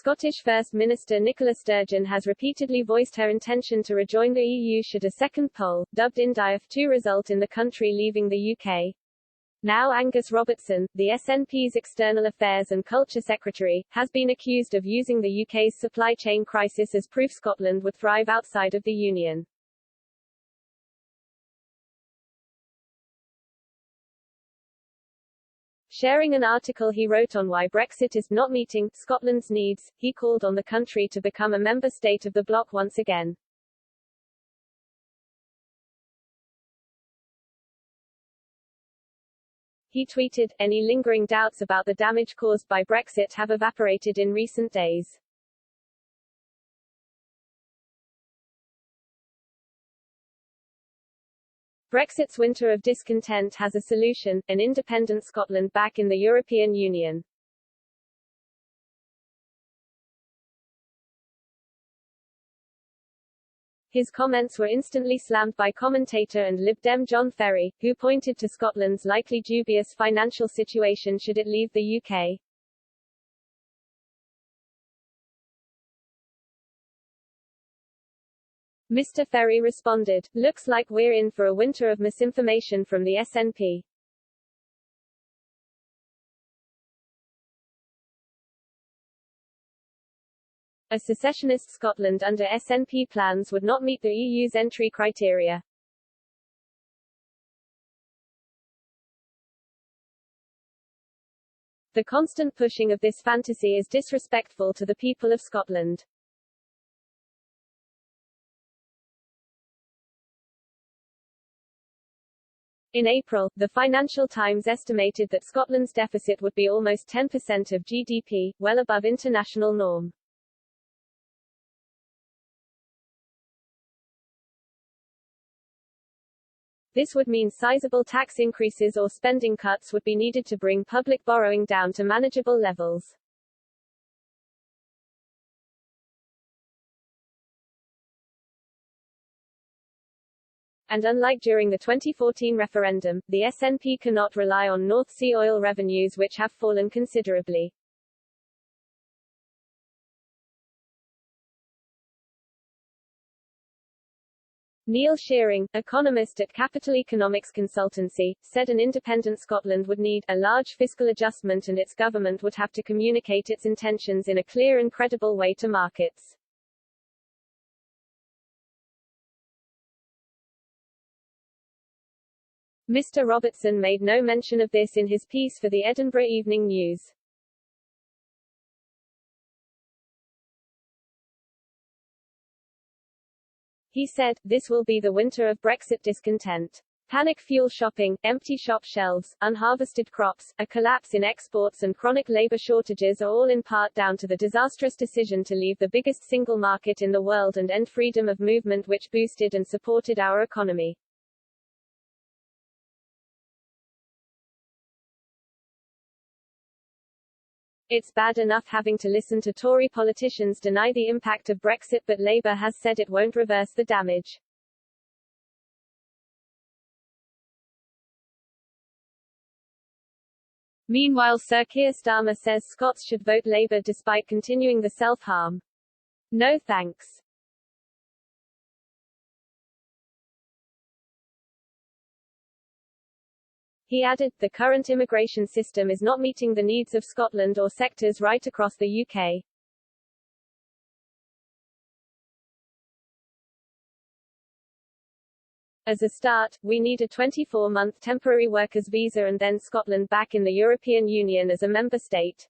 Scottish First Minister Nicola Sturgeon has repeatedly voiced her intention to rejoin the EU should a second poll, dubbed indy 2 result in the country leaving the UK. Now Angus Robertson, the SNP's External Affairs and Culture Secretary, has been accused of using the UK's supply chain crisis as proof Scotland would thrive outside of the Union. Sharing an article he wrote on why Brexit is not meeting Scotland's needs, he called on the country to become a member state of the bloc once again. He tweeted, "Any lingering doubts about the damage caused by Brexit have evaporated in recent days. Brexit's winter of discontent has a solution, an independent Scotland back in the European Union." His comments were instantly slammed by commentator and Lib Dem John Ferry, who pointed to Scotland's likely dubious financial situation should it leave the UK. Mr. Ferry responded, "Looks like we're in for a winter of misinformation from the SNP. A secessionist Scotland under SNP plans would not meet the EU's entry criteria." The constant pushing of this fantasy is disrespectful to the people of Scotland. In April, the Financial Times estimated that Scotland's deficit would be almost 10% of GDP, well above international norm. This would mean sizable tax increases or spending cuts would be needed to bring public borrowing down to manageable levels. And unlike during the 2014 referendum, the SNP cannot rely on North Sea oil revenues which have fallen considerably. Neil Shearing, economist at Capital Economics Consultancy, said an independent Scotland would need a large fiscal adjustment and its government would have to communicate its intentions in a clear and credible way to markets. Mr. Robertson made no mention of this in his piece for the Edinburgh Evening News. He said, "This will be the winter of Brexit discontent. Panic fuel shopping, empty shop shelves, unharvested crops, a collapse in exports and chronic labor shortages are all in part down to the disastrous decision to leave the biggest single market in the world and end freedom of movement which boosted and supported our economy. It's bad enough having to listen to Tory politicians deny the impact of Brexit, but Labour has said it won't reverse the damage." Meanwhile, Sir Keir Starmer says Scots should vote Labour despite continuing the self-harm. "No thanks." He added, "The current immigration system is not meeting the needs of Scotland or sectors right across the UK. As a start, we need a 24-month temporary workers visa and then Scotland back in the European Union as a member state."